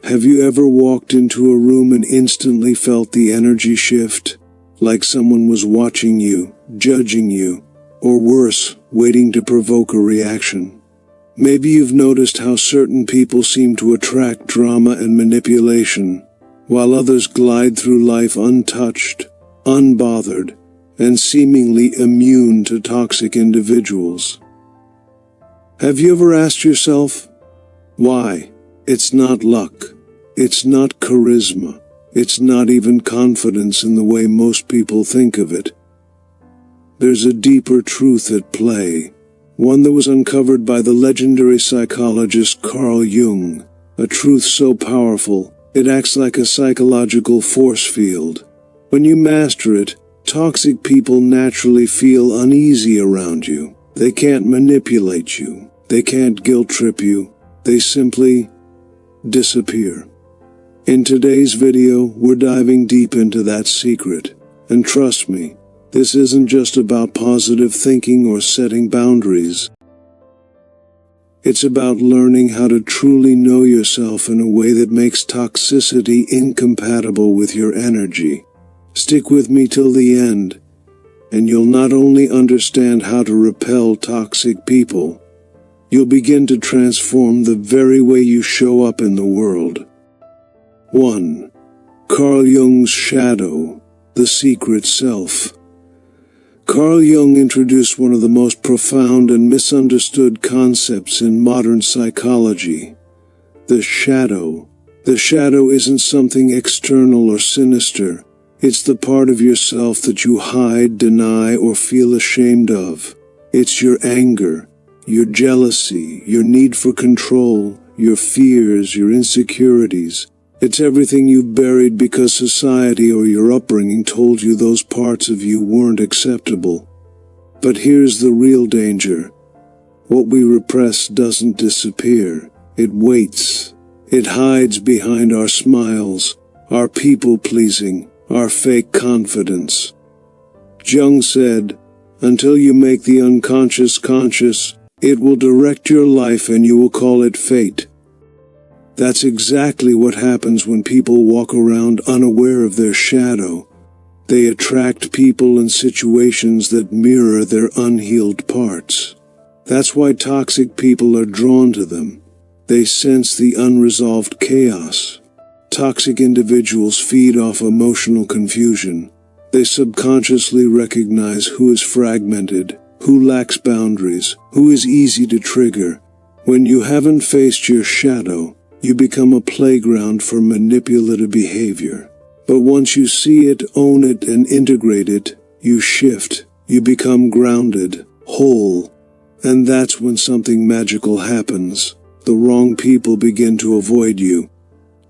Have you ever walked into a room and instantly felt the energy shift? Like someone was watching you, judging you, or worse, waiting to provoke a reaction. Maybe you've noticed how certain people seem to attract drama and manipulation, while others glide through life untouched, unbothered, and seemingly immune to toxic individuals. Have you ever asked yourself, why? It's not luck. It's not charisma. It's not even confidence in the way most people think of it. There's a deeper truth at play, one that was uncovered by the legendary psychologist Carl Jung, a truth so powerful, it acts like a psychological force field. When you master it, toxic people naturally feel uneasy around you. They can't manipulate you. They can't guilt trip you. They simply disappear. In today's video, we're diving deep into that secret. And trust me, this isn't just about positive thinking or setting boundaries. It's about learning how to truly know yourself in a way that makes toxicity incompatible with your energy. Stick with me till the end, and you'll not only understand how to repel toxic people, you'll begin to transform the very way you show up in the world. 1. Carl Jung's shadow, the secret self. Carl Jung introduced one of the most profound and misunderstood concepts in modern psychology, the shadow. The shadow isn't something external or sinister. It's the part of yourself that you hide, deny, or feel ashamed of. It's your anger, your jealousy, your need for control, your fears, your insecurities. It's everything you've buried because society or your upbringing told you those parts of you weren't acceptable. But here's the real danger. What we repress doesn't disappear. It waits. It hides behind our smiles, our people-pleasing, our fake confidence. Jung said, until you make the unconscious conscious, it will direct your life and you will call it fate. That's exactly what happens when people walk around unaware of their shadow. They attract people and situations that mirror their unhealed parts. That's why toxic people are drawn to them. They sense the unresolved chaos. Toxic individuals feed off emotional confusion. They subconsciously recognize who is fragmented, who lacks boundaries, who is easy to trigger. When you haven't faced your shadow, you become a playground for manipulative behavior. But once you see it, own it, and integrate it, you shift. You become grounded, whole. And that's when something magical happens. The wrong people begin to avoid you.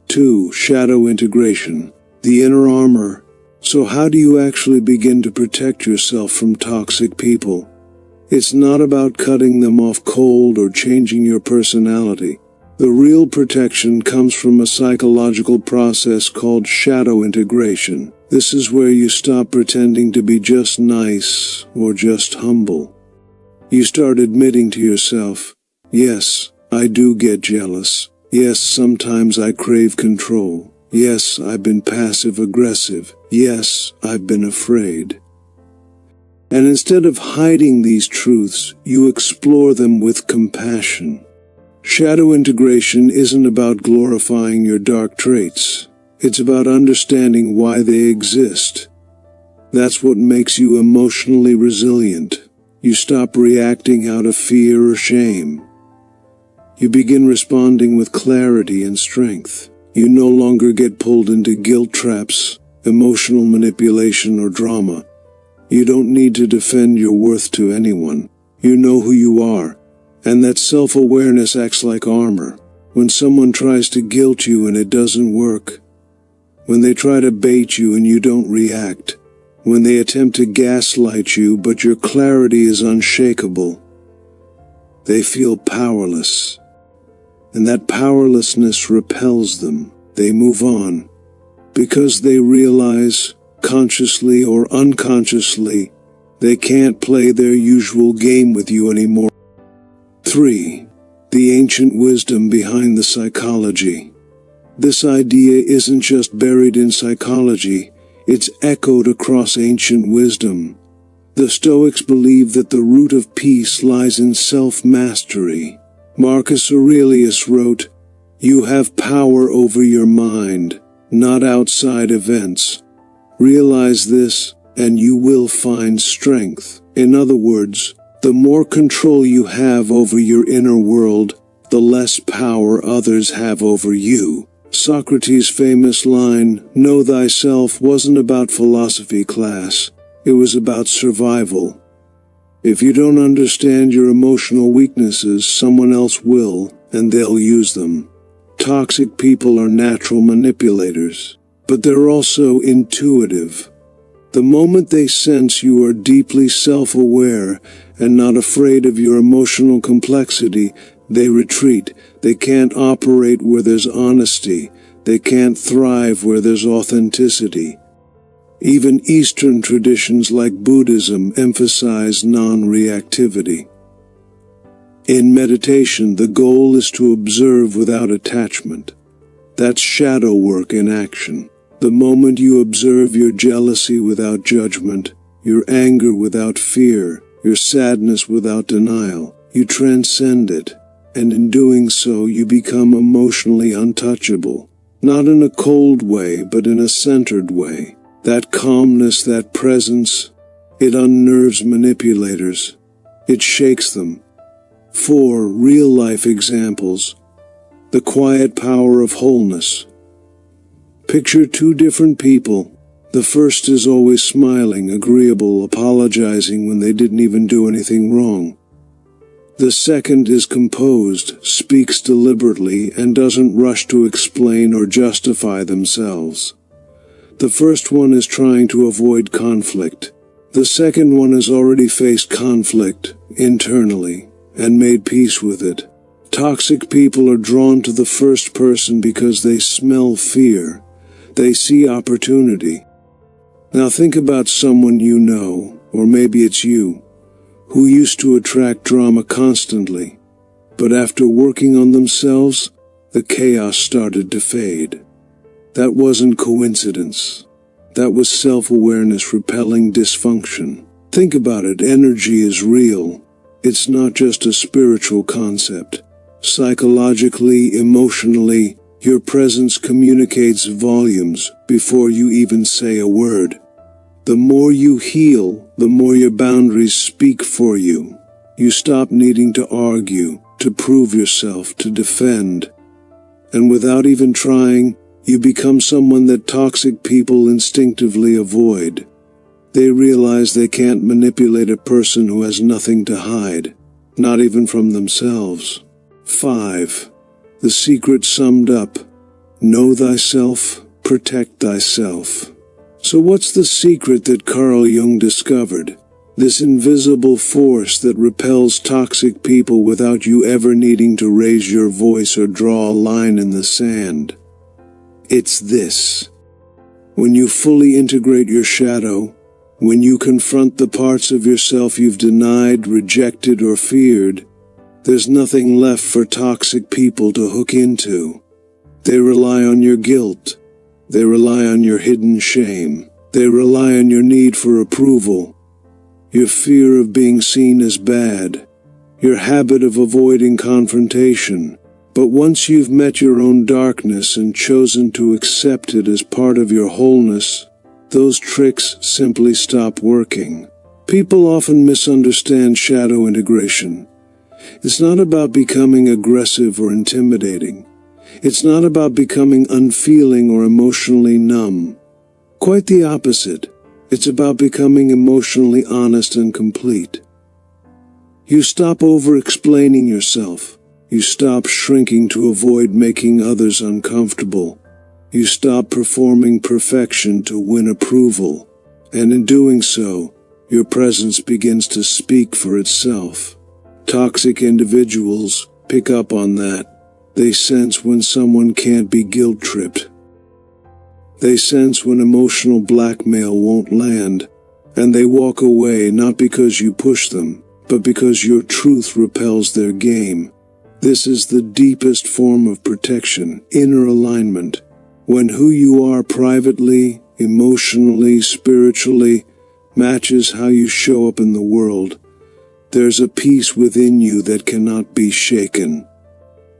2. Shadow integration. The inner armor. So how do you actually begin to protect yourself from toxic people? It's not about cutting them off cold or changing your personality. The real protection comes from a psychological process called shadow integration. This is where you stop pretending to be just nice or just humble. You start admitting to yourself, yes, I do get jealous. Yes, sometimes I crave control. Yes, I've been passive-aggressive. Yes, I've been afraid. And instead of hiding these truths, you explore them with compassion. Shadow integration isn't about glorifying your dark traits. It's about understanding why they exist. That's what makes you emotionally resilient. You stop reacting out of fear or shame. You begin responding with clarity and strength. You no longer get pulled into guilt traps, emotional manipulation, or drama. You don't need to defend your worth to anyone. You know who you are. And that self-awareness acts like armor. When someone tries to guilt you and it doesn't work, when they try to bait you and you don't react, when they attempt to gaslight you but your clarity is unshakable, they feel powerless. And that powerlessness repels them. They move on because they realize, consciously or unconsciously, they can't play their usual game with you anymore. 3. The ancient wisdom behind the psychology. This idea isn't just buried in psychology, it's echoed across ancient wisdom. The Stoics believed that the root of peace lies in self-mastery. Marcus Aurelius wrote, "You have power over your mind, not outside events. Realize this, and you will find strength." In other words, the more control you have over your inner world, the less power others have over you. Socrates' famous line, "Know thyself," wasn't about philosophy class. It was about survival. If you don't understand your emotional weaknesses, someone else will, and they'll use them. Toxic people are natural manipulators, but they're also intuitive. The moment they sense you are deeply self-aware and not afraid of your emotional complexity, they retreat. They can't operate where there's honesty. They can't thrive where there's authenticity. Even Eastern traditions like Buddhism emphasize non-reactivity. In meditation, the goal is to observe without attachment. That's shadow work in action. The moment you observe your jealousy without judgment, your anger without fear, your sadness without denial, you transcend it, and in doing so you become emotionally untouchable. Not in a cold way, but in a centered way. That calmness, that presence, it unnerves manipulators. It shakes them. 4 real-life examples. The quiet power of wholeness. Picture 2 different people. The first is always smiling, agreeable, apologizing when they didn't even do anything wrong. The second is composed, speaks deliberately, and doesn't rush to explain or justify themselves. The first one is trying to avoid conflict. The second one has already faced conflict, internally, and made peace with it. Toxic people are drawn to the first person because they smell fear. They see opportunity. Now think about someone you know, or maybe it's you, who used to attract drama constantly, but after working on themselves, the chaos started to fade. That wasn't coincidence. That was self-awareness repelling dysfunction. Think about it, energy is real. It's not just a spiritual concept. Psychologically, emotionally, your presence communicates volumes before you even say a word. The more you heal, the more your boundaries speak for you. You stop needing to argue, to prove yourself, to defend. And without even trying, you become someone that toxic people instinctively avoid. They realize they can't manipulate a person who has nothing to hide, not even from themselves. 5. The secret summed up. Know thyself, protect thyself. So what's the secret that Carl Jung discovered? This invisible force that repels toxic people without you ever needing to raise your voice or draw a line in the sand. It's this. When you fully integrate your shadow, when you confront the parts of yourself you've denied, rejected, or feared, there's nothing left for toxic people to hook into. They rely on your guilt. They rely on your hidden shame. They rely on your need for approval, your fear of being seen as bad, your habit of avoiding confrontation. But once you've met your own darkness and chosen to accept it as part of your wholeness, those tricks simply stop working. People often misunderstand shadow integration. It's not about becoming aggressive or intimidating. It's not about becoming unfeeling or emotionally numb. Quite the opposite. It's about becoming emotionally honest and complete. You stop over-explaining yourself. You stop shrinking to avoid making others uncomfortable. You stop performing perfection to win approval. And in doing so, your presence begins to speak for itself. Toxic individuals pick up on that. They sense when someone can't be guilt-tripped. They sense when emotional blackmail won't land, and they walk away not because you push them, but because your truth repels their game. This is the deepest form of protection, inner alignment. When who you are privately, emotionally, spiritually, matches how you show up in the world, there's a peace within you that cannot be shaken.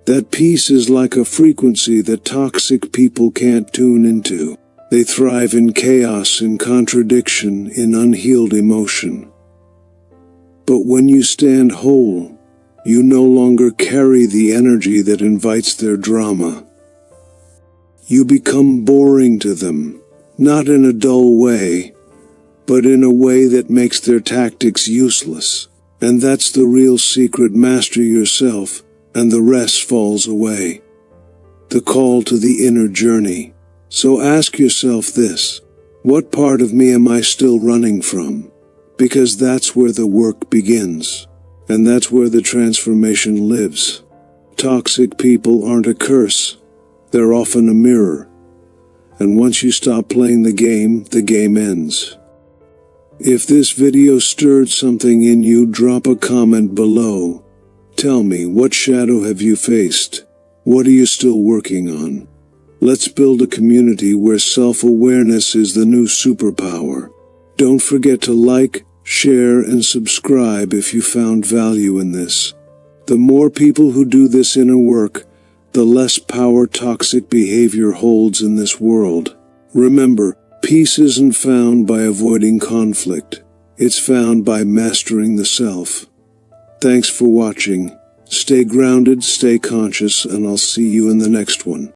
That peace is like a frequency that toxic people can't tune into. They thrive in chaos, in contradiction, in unhealed emotion. But when you stand whole, you no longer carry the energy that invites their drama. You become boring to them, not in a dull way, but in a way that makes their tactics useless. And that's the real secret. Master yourself, and the rest falls away. The call to the inner journey. So ask yourself this: what part of me am I still running from? Because that's where the work begins. And that's where the transformation lives. Toxic people aren't a curse. They're often a mirror. And once you stop playing the game ends. If this video stirred something in you, drop a comment below. Tell me, what shadow have you faced? What are you still working on? Let's build a community where self-awareness is the new superpower. Don't forget to like, share, and subscribe if you found value in this. The more people who do this inner work, the less power toxic behavior holds in this world. Remember, peace isn't found by avoiding conflict. It's found by mastering the self. Thanks for watching. Stay grounded, stay conscious, and I'll see you in the next one.